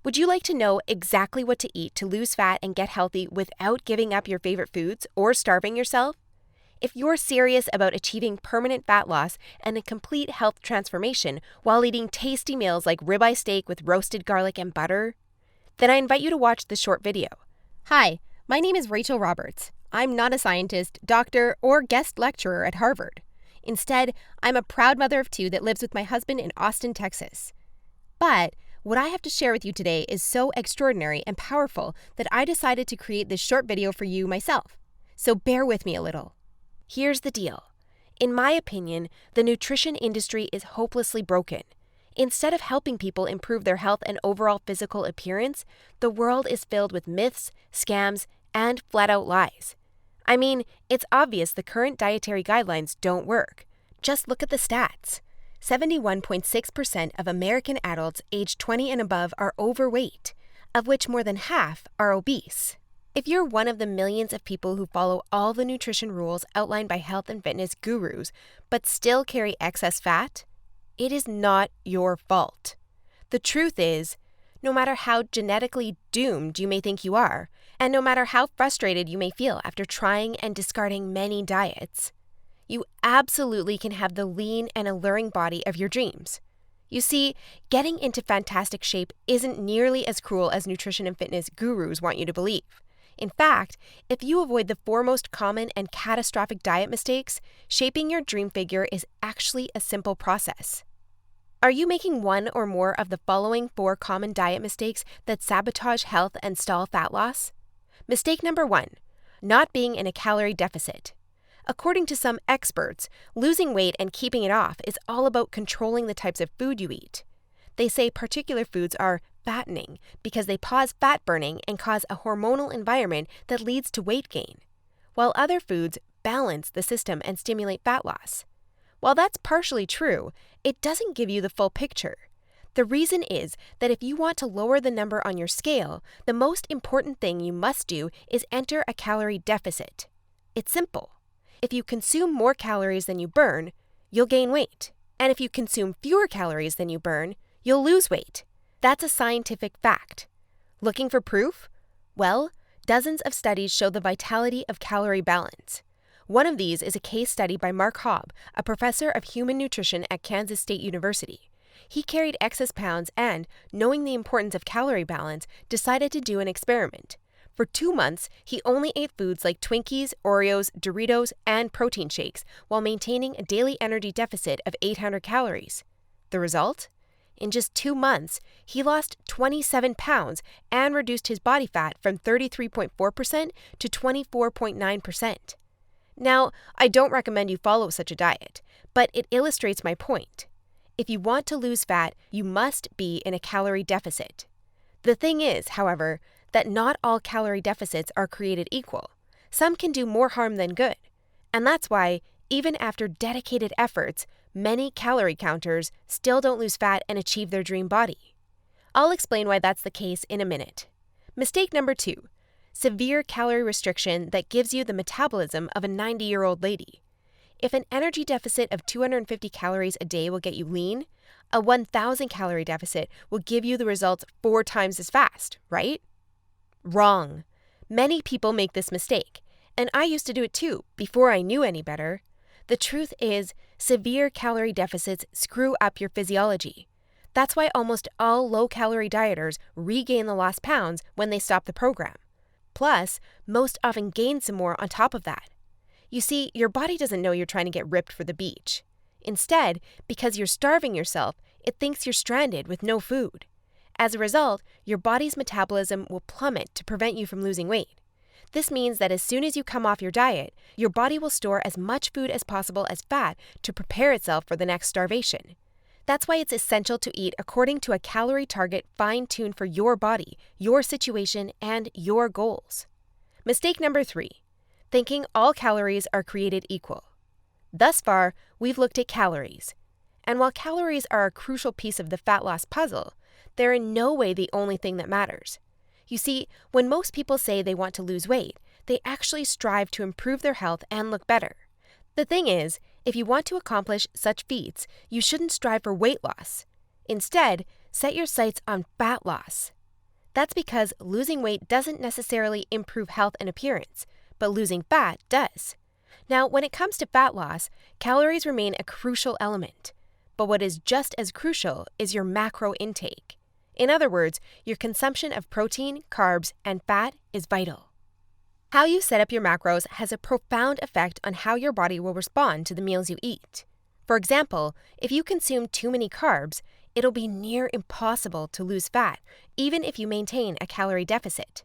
Would you like to know exactly what to eat to lose fat and get healthy without giving up your favorite foods or starving yourself? If you're serious about achieving permanent fat loss and a complete health transformation while eating tasty meals like ribeye steak with roasted garlic and butter, then I invite you to watch this short video. Hi, my name is Rachel Roberts. I'm not a scientist, doctor, or guest lecturer at Harvard. Instead, I'm a proud mother of two that lives with my husband in Austin, Texas. But what I have to share with you today is so extraordinary and powerful that I decided to create this short video for you myself. So bear with me a little. Here's the deal. In my opinion, the nutrition industry is hopelessly broken. Instead of helping people improve their health and overall physical appearance, the world is filled with myths, scams, and flat-out lies. I mean, it's obvious the current dietary guidelines don't work. Just look at the stats. 71.6% of American adults aged 20 and above are overweight, of which more than half are obese. If you're one of the millions of people who follow all the nutrition rules outlined by health and fitness gurus, but still carry excess fat, it is not your fault. The truth is, no matter how genetically doomed you may think you are, and no matter how frustrated you may feel after trying and discarding many diets, you absolutely can have the lean and alluring body of your dreams. You see, getting into fantastic shape isn't nearly as cruel as nutrition and fitness gurus want you to believe. In fact, if you avoid the four most common and catastrophic diet mistakes, shaping your dream figure is actually a simple process. Are you making one or more of the following 4 common diet mistakes that sabotage health and stall fat loss? Mistake number 1, not being in a calorie deficit. According to some experts, losing weight and keeping it off is all about controlling the types of food you eat. They say particular foods are fattening because they pause fat burning and cause a hormonal environment that leads to weight gain, while other foods balance the system and stimulate fat loss. While that's partially true, it doesn't give you the full picture. The reason is that if you want to lower the number on your scale, the most important thing you must do is enter a calorie deficit. It's simple. If you consume more calories than you burn, you'll gain weight. And if you consume fewer calories than you burn, you'll lose weight. That's a scientific fact. Looking for proof? Well, dozens of studies show the vitality of calorie balance. One of these is a case study by Mark Hobb, a professor of human nutrition at Kansas State University. He carried excess pounds and, knowing the importance of calorie balance, decided to do an experiment. For 2 months, he only ate foods like Twinkies, Oreos, Doritos, and protein shakes while maintaining a daily energy deficit of 800 calories. The result? In just 2 months, he lost 27 pounds and reduced his body fat from 33.4% to 24.9%. Now, I don't recommend you follow such a diet, but it illustrates my point. If you want to lose fat, you must be in a calorie deficit. The thing is, however, that not all calorie deficits are created equal. Some can do more harm than good. And that's why, even after dedicated efforts, many calorie counters still don't lose fat and achieve their dream body. I'll explain why that's the case in a minute. Mistake number 2, severe calorie restriction that gives you the metabolism of a 90-year-old lady. If an energy deficit of 250 calories a day will get you lean, a 1,000 calorie deficit will give you the results 4 times as fast, right? Wrong. Many people make this mistake, and I used to do it too, before I knew any better. The truth is, severe calorie deficits screw up your physiology. That's why almost all low-calorie dieters regain the lost pounds when they stop the program. Plus, most often gain some more on top of that. You see, your body doesn't know you're trying to get ripped for the beach. Instead, because you're starving yourself, it thinks you're stranded with no food. As a result, your body's metabolism will plummet to prevent you from losing weight. This means that as soon as you come off your diet, your body will store as much food as possible as fat to prepare itself for the next starvation. That's why it's essential to eat according to a calorie target fine-tuned for your body, your situation, and your goals. Mistake number 3, thinking all calories are created equal. Thus far, we've looked at calories. And while calories are a crucial piece of the fat loss puzzle, they're in no way the only thing that matters. You see, when most people say they want to lose weight, they actually strive to improve their health and look better. The thing is, if you want to accomplish such feats, you shouldn't strive for weight loss. Instead, set your sights on fat loss. That's because losing weight doesn't necessarily improve health and appearance, but losing fat does. Now, when it comes to fat loss, calories remain a crucial element. But what is just as crucial is your macro intake. In other words, your consumption of protein, carbs, and fat is vital. How you set up your macros has a profound effect on how your body will respond to the meals you eat. For example, if you consume too many carbs, it'll be near impossible to lose fat, even if you maintain a calorie deficit.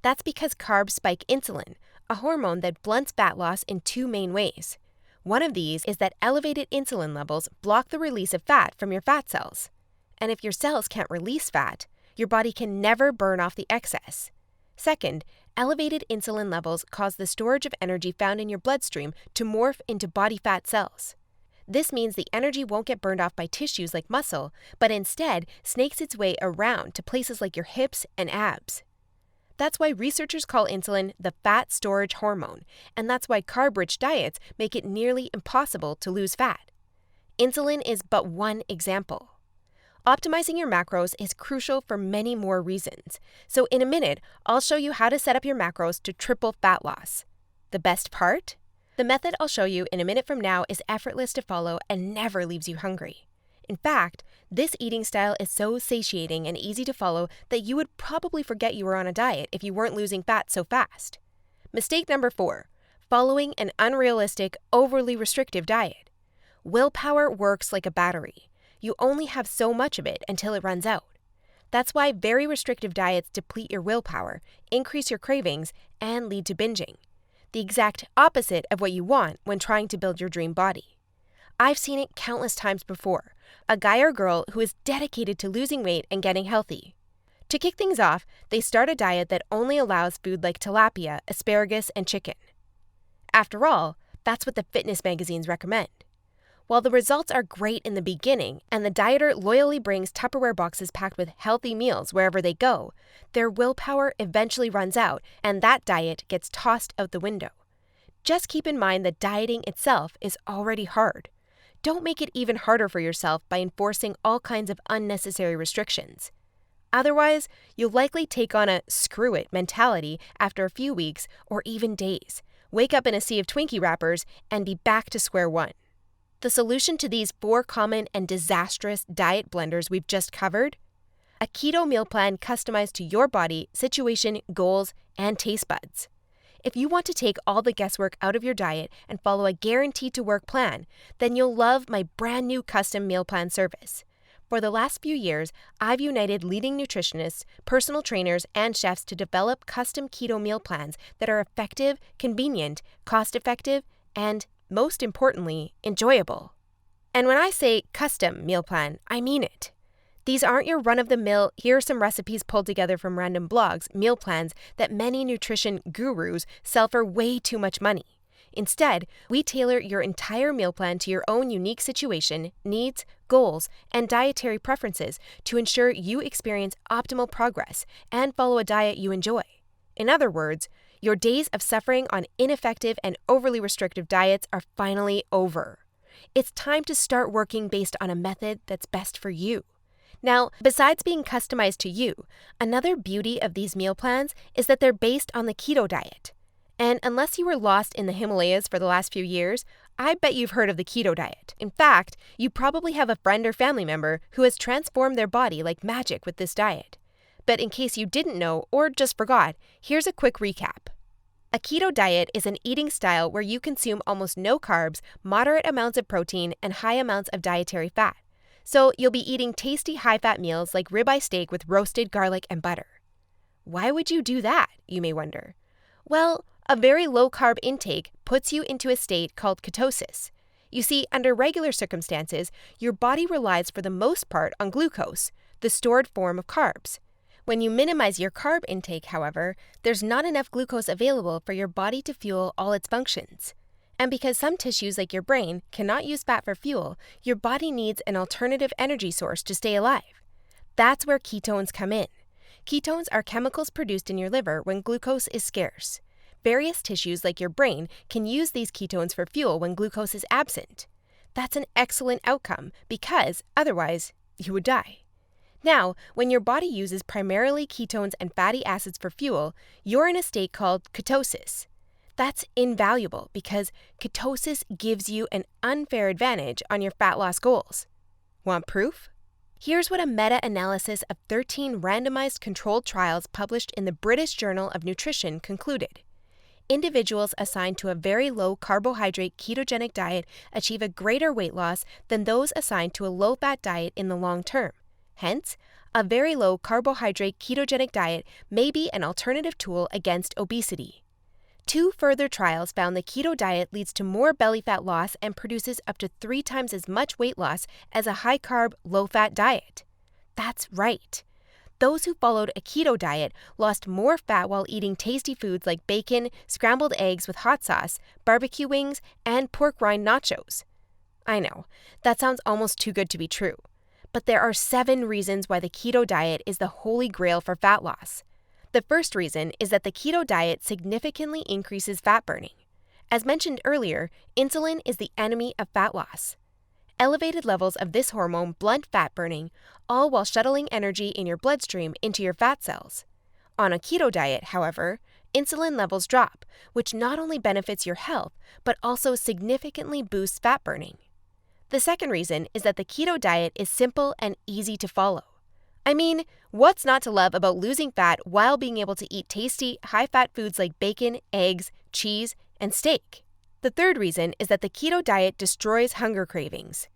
That's because carbs spike insulin, a hormone that blunts fat loss in two main ways. One of these is that elevated insulin levels block the release of fat from your fat cells. And if your cells can't release fat, your body can never burn off the excess. Second, elevated insulin levels cause the storage of energy found in your bloodstream to morph into body fat cells. This means the energy won't get burned off by tissues like muscle, but instead snakes its way around to places like your hips and abs. That's why researchers call insulin the fat storage hormone, and that's why carb-rich diets make it nearly impossible to lose fat. Insulin is but one example. Optimizing your macros is crucial for many more reasons. So in a minute, I'll show you how to set up your macros to triple fat loss. The best part? The method I'll show you in a minute from now is effortless to follow and never leaves you hungry. In fact, this eating style is so satiating and easy to follow that you would probably forget you were on a diet if you weren't losing fat so fast. Mistake number 4, following an unrealistic, overly restrictive diet. Willpower works like a battery. You only have so much of it until it runs out. That's why very restrictive diets deplete your willpower, increase your cravings, and lead to binging. The exact opposite of what you want when trying to build your dream body. I've seen it countless times before. A guy or girl who is dedicated to losing weight and getting healthy. To kick things off, they start a diet that only allows food like tilapia, asparagus, and chicken. After all, that's what the fitness magazines recommend. While the results are great in the beginning, and the dieter loyally brings Tupperware boxes packed with healthy meals wherever they go, their willpower eventually runs out, and that diet gets tossed out the window. Just keep in mind that dieting itself is already hard. Don't make it even harder for yourself by enforcing all kinds of unnecessary restrictions. Otherwise, you'll likely take on a screw it mentality after a few weeks or even days, wake up in a sea of Twinkie wrappers, and be back to square one. The solution to these 4 common and disastrous diet blunders we've just covered? A keto meal plan customized to your body, situation, goals, and taste buds. If you want to take all the guesswork out of your diet and follow a guaranteed-to-work plan, then you'll love my brand new custom meal plan service. For the last few years, I've united leading nutritionists, personal trainers, and chefs to develop custom keto meal plans that are effective, convenient, cost-effective, and most importantly, enjoyable. And when I say custom meal plan, I mean it. These aren't your run-of-the-mill, here are some recipes pulled together from random blogs, meal plans that many nutrition gurus sell for way too much money. Instead, we tailor your entire meal plan to your own unique situation, needs, goals, and dietary preferences to ensure you experience optimal progress and follow a diet you enjoy. In other words, your days of suffering on ineffective and overly restrictive diets are finally over. It's time to start working based on a method that's best for you. Now, besides being customized to you, another beauty of these meal plans is that they're based on the keto diet. And unless you were lost in the Himalayas for the last few years, I bet you've heard of the keto diet. In fact, you probably have a friend or family member who has transformed their body like magic with this diet. But in case you didn't know or just forgot, here's a quick recap. A keto diet is an eating style where you consume almost no carbs, moderate amounts of protein, and high amounts of dietary fat. So you'll be eating tasty high-fat meals like ribeye steak with roasted garlic and butter. Why would you do that, you may wonder? Well, a very low-carb intake puts you into a state called ketosis. You see, under regular circumstances, your body relies for the most part on glucose, the stored form of carbs. When you minimize your carb intake, however, there's not enough glucose available for your body to fuel all its functions. And because some tissues like your brain cannot use fat for fuel, your body needs an alternative energy source to stay alive. That's where ketones come in. Ketones are chemicals produced in your liver when glucose is scarce. Various tissues like your brain can use these ketones for fuel when glucose is absent. That's an excellent outcome because otherwise you would die. Now, when your body uses primarily ketones and fatty acids for fuel, you're in a state called ketosis. That's invaluable because ketosis gives you an unfair advantage on your fat loss goals. Want proof? Here's what a meta-analysis of 13 randomized controlled trials published in the British Journal of Nutrition concluded. Individuals assigned to a very low carbohydrate ketogenic diet achieve a greater weight loss than those assigned to a low-fat diet in the long term. Hence, a very low carbohydrate ketogenic diet may be an alternative tool against obesity. 2 further trials found the keto diet leads to more belly fat loss and produces up to 3 times as much weight loss as a high-carb, low-fat diet. That's right. Those who followed a keto diet lost more fat while eating tasty foods like bacon, scrambled eggs with hot sauce, barbecue wings, and pork rind nachos. I know, that sounds almost too good to be true. But there are 7 reasons why the keto diet is the holy grail for fat loss. The first reason is that the keto diet significantly increases fat burning. As mentioned earlier, insulin is the enemy of fat loss. Elevated levels of this hormone blunt fat burning, all while shuttling energy in your bloodstream into your fat cells. On a keto diet, however, insulin levels drop, which not only benefits your health, but also significantly boosts fat burning. The second reason is that the keto diet is simple and easy to follow. I mean, what's not to love about losing fat while being able to eat tasty, high-fat foods like bacon, eggs, cheese, and steak? The third reason is that the keto diet destroys hunger cravings.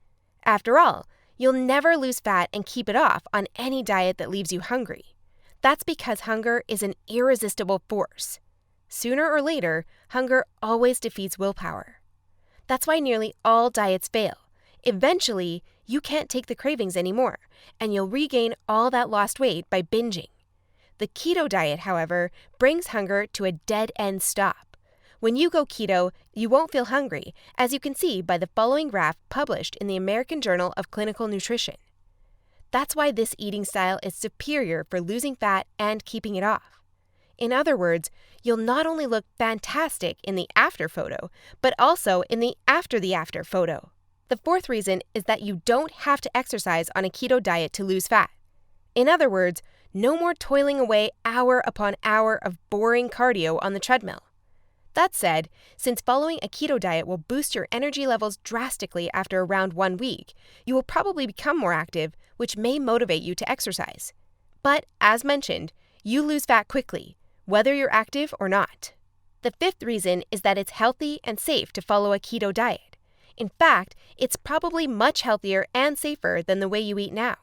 After all, you'll never lose fat and keep it off on any diet that leaves you hungry. That's because hunger is an irresistible force. Sooner or later, hunger always defeats willpower. That's why nearly all diets fail. Eventually, you can't take the cravings anymore, and you'll regain all that lost weight by binging. The keto diet, however, brings hunger to a dead-end stop. When you go keto, you won't feel hungry, as you can see by the following graph published in the American Journal of Clinical Nutrition. That's why this eating style is superior for losing fat and keeping it off. In other words, you'll not only look fantastic in the after photo, but also in the after photo. The fourth reason is that you don't have to exercise on a keto diet to lose fat. In other words, no more toiling away hour upon hour of boring cardio on the treadmill. That said, since following a keto diet will boost your energy levels drastically after around 1 week, you will probably become more active, which may motivate you to exercise. But, as mentioned, you lose fat quickly, whether you're active or not. The fifth reason is that it's healthy and safe to follow a keto diet. In fact, it's probably much healthier and safer than the way you eat now.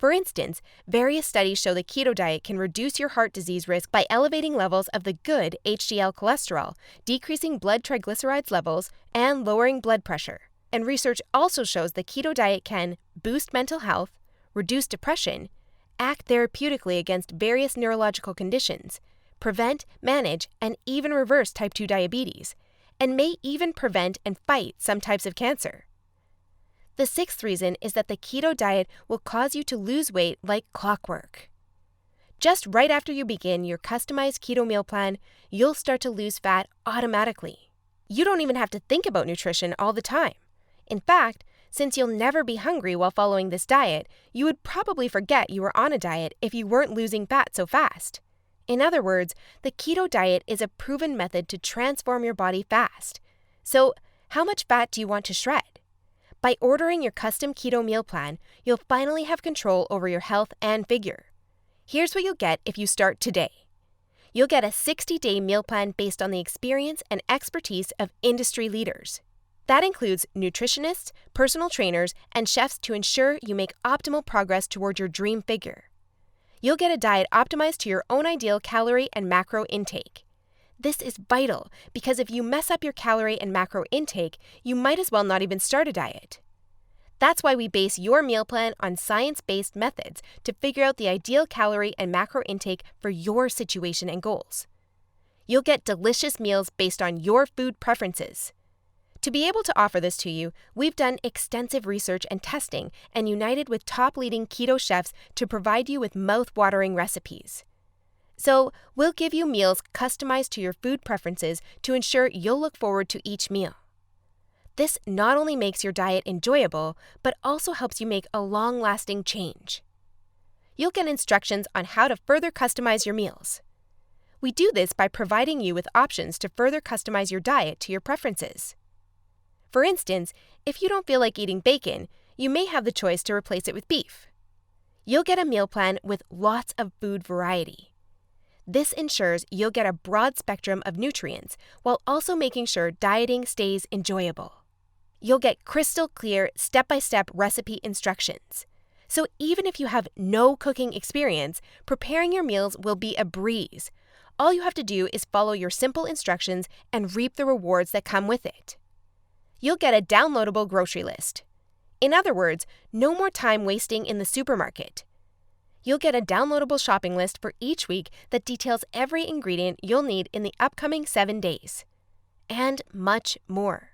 For instance, various studies show the keto diet can reduce your heart disease risk by elevating levels of the good HDL cholesterol, decreasing blood triglycerides levels, and lowering blood pressure. And research also shows the keto diet can boost mental health, reduce depression, act therapeutically against various neurological conditions, prevent, manage, and even reverse type 2 diabetes, and may even prevent and fight some types of cancer. The sixth reason is that the keto diet will cause you to lose weight like clockwork. Just right after you begin your customized keto meal plan, you'll start to lose fat automatically. You don't even have to think about nutrition all the time. In fact, since you'll never be hungry while following this diet, you would probably forget you were on a diet if you weren't losing fat so fast. In other words, the keto diet is a proven method to transform your body fast. So, how much fat do you want to shred? By ordering your custom keto meal plan, you'll finally have control over your health and figure. Here's what you'll get if you start today. You'll get a 60-day meal plan based on the experience and expertise of industry leaders. That includes nutritionists, personal trainers, and chefs to ensure you make optimal progress toward your dream figure. You'll get a diet optimized to your own ideal calorie and macro intake. This is vital because if you mess up your calorie and macro intake, you might as well not even start a diet. That's why we base your meal plan on science-based methods to figure out the ideal calorie and macro intake for your situation and goals. You'll get delicious meals based on your food preferences. To be able to offer this to you, we've done extensive research and testing and united with top leading keto chefs to provide you with mouth-watering recipes. So, we'll give you meals customized to your food preferences to ensure you'll look forward to each meal. This not only makes your diet enjoyable, but also helps you make a long-lasting change. You'll get instructions on how to further customize your meals. We do this by providing you with options to further customize your diet to your preferences. For instance, if you don't feel like eating bacon, you may have the choice to replace it with beef. You'll get a meal plan with lots of food variety. This ensures you'll get a broad spectrum of nutrients while also making sure dieting stays enjoyable. You'll get crystal clear step-by-step recipe instructions. So even if you have no cooking experience, preparing your meals will be a breeze. All you have to do is follow your simple instructions and reap the rewards that come with it. You'll get a downloadable grocery list. In other words, no more time wasting in the supermarket. You'll get a downloadable shopping list for each week that details every ingredient you'll need in the upcoming 7 days. And much more.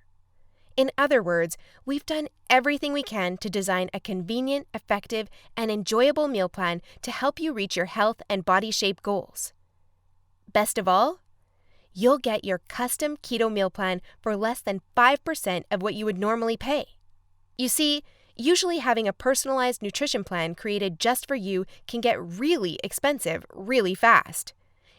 In other words, we've done everything we can to design a convenient, effective, and enjoyable meal plan to help you reach your health and body shape goals. Best of all, you'll get your custom keto meal plan for less than 5% of what you would normally pay. You see, usually having a personalized nutrition plan created just for you can get really expensive really fast.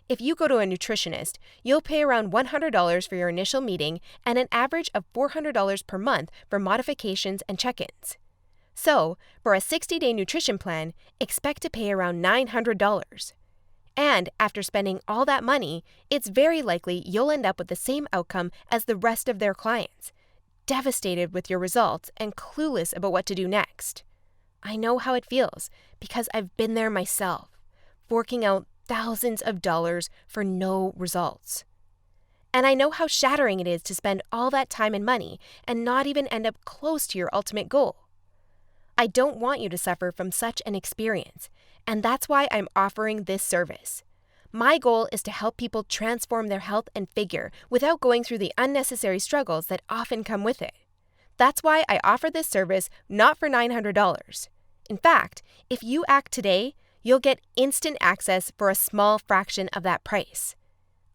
If you go to a nutritionist, you'll pay around $100 for your initial meeting and an average of $400 per month for modifications and check-ins. So, for a 60-day nutrition plan, expect to pay around $900. And after spending all that money, it's very likely you'll end up with the same outcome as the rest of their clients, devastated with your results and clueless about what to do next. I know how it feels because I've been there myself, forking out thousands of dollars for no results. And I know how shattering it is to spend all that time and money and not even end up close to your ultimate goal. I don't want you to suffer from such an experience, and that's why I'm offering this service. My goal is to help people transform their health and figure without going through the unnecessary struggles that often come with it. That's why I offer this service not for $900. In fact, if you act today, you'll get instant access for a small fraction of that price.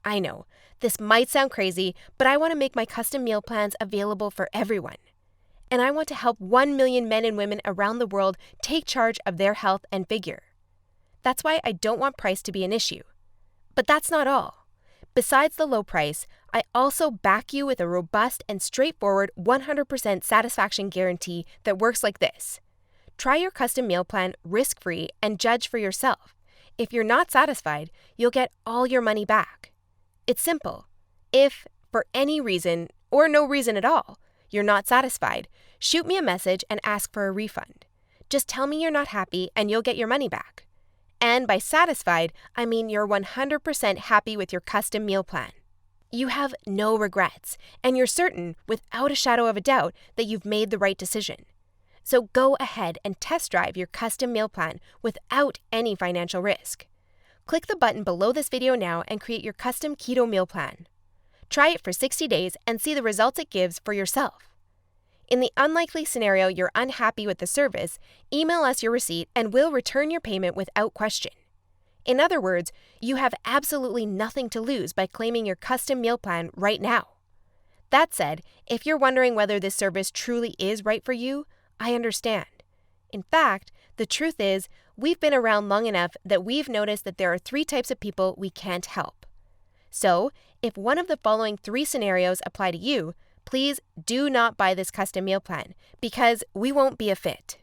I know, this might sound crazy, but I want to make my custom meal plans available for everyone. And I want to help 1 million men and women around the world take charge of their health and figure. That's why I don't want price to be an issue. But that's not all. Besides the low price, I also back you with a robust and straightforward 100% satisfaction guarantee that works like this. Try your custom meal plan risk-free and judge for yourself. If you're not satisfied, you'll get all your money back. It's simple. If, for any reason, or no reason at all, you're not satisfied, shoot me a message and ask for a refund. Just tell me you're not happy and you'll get your money back. And by satisfied, I mean you're 100% happy with your custom meal plan. You have no regrets, and you're certain, without a shadow of a doubt, that you've made the right decision. So go ahead and test drive your custom meal plan without any financial risk. Click the button below this video now and create your custom keto meal plan. Try it for 60 days and see the results it gives for yourself. In the unlikely scenario you're unhappy with the service, email us your receipt and we'll return your payment without question. In other words, you have absolutely nothing to lose by claiming your custom meal plan right now. That said, if you're wondering whether this service truly is right for you, I understand. In fact, the truth is, we've been around long enough that we've noticed that there are 3 types of people we can't help. So, if one of the following 3 scenarios apply to you, please do not buy this custom meal plan because we won't be a fit.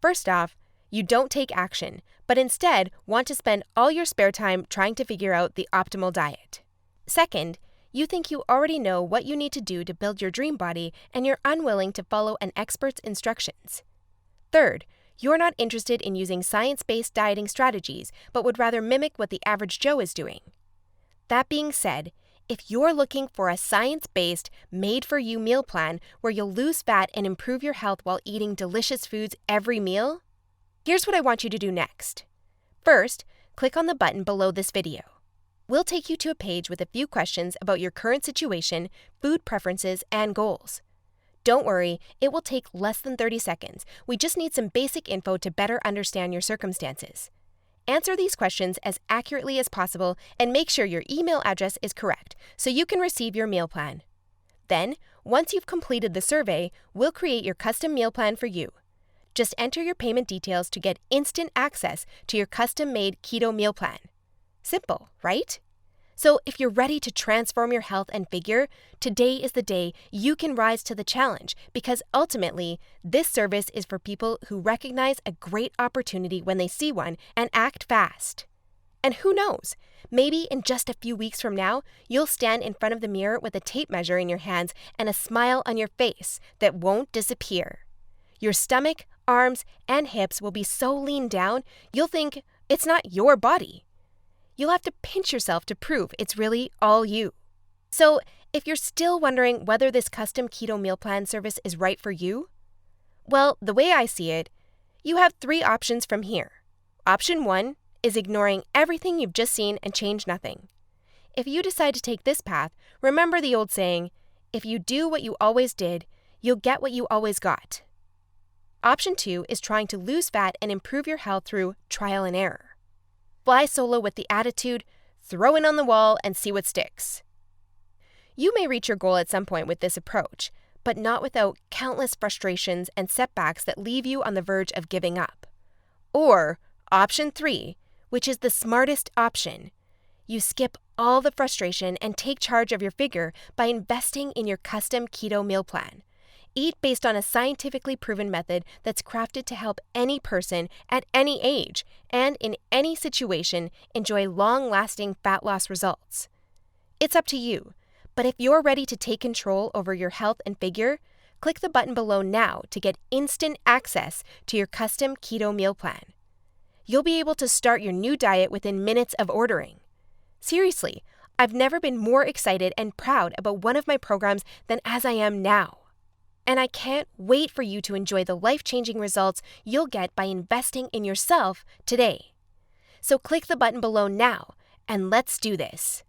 First off, you don't take action, but instead want to spend all your spare time trying to figure out the optimal diet. Second, you think you already know what you need to do to build your dream body and you're unwilling to follow an expert's instructions. Third, you're not interested in using science-based dieting strategies, but would rather mimic what the average Joe is doing. That being said, if you're looking for a science-based, made-for-you meal plan where you'll lose fat and improve your health while eating delicious foods every meal, here's what I want you to do next. First, click on the button below this video. We'll take you to a page with a few questions about your current situation, food preferences, and goals. Don't worry, it will take less than 30 seconds. We just need some basic info to better understand your circumstances. Answer these questions as accurately as possible and make sure your email address is correct so you can receive your meal plan. Then, once you've completed the survey, we'll create your custom meal plan for you. Just enter your payment details to get instant access to your custom-made keto meal plan. Simple, right? So if you're ready to transform your health and figure, today is the day you can rise to the challenge, because ultimately, this service is for people who recognize a great opportunity when they see one and act fast. And who knows, maybe in just a few weeks from now, you'll stand in front of the mirror with a tape measure in your hands and a smile on your face that won't disappear. Your stomach, arms, and hips will be so lean down, you'll think it's not your body. You'll have to pinch yourself to prove it's really all you. So, if you're still wondering whether this custom keto meal plan service is right for you, well, the way I see it, you have 3 options from here. Option 1 is ignoring everything you've just seen and change nothing. If you decide to take this path, remember the old saying, if you do what you always did, you'll get what you always got. Option 2 is trying to lose fat and improve your health through trial and error. Fly solo with the attitude, throw in on the wall and see what sticks. You may reach your goal at some point with this approach, but not without countless frustrations and setbacks that leave you on the verge of giving up. Or option 3, which is the smartest option. You skip all the frustration and take charge of your figure by investing in your custom keto meal plan. Eat based on a scientifically proven method that's crafted to help any person at any age and in any situation enjoy long-lasting fat loss results. It's up to you, but if you're ready to take control over your health and figure, click the button below now to get instant access to your custom keto meal plan. You'll be able to start your new diet within minutes of ordering. Seriously, I've never been more excited and proud about one of my programs than as I am now. And I can't wait for you to enjoy the life-changing results you'll get by investing in yourself today. So click the button below now, and let's do this.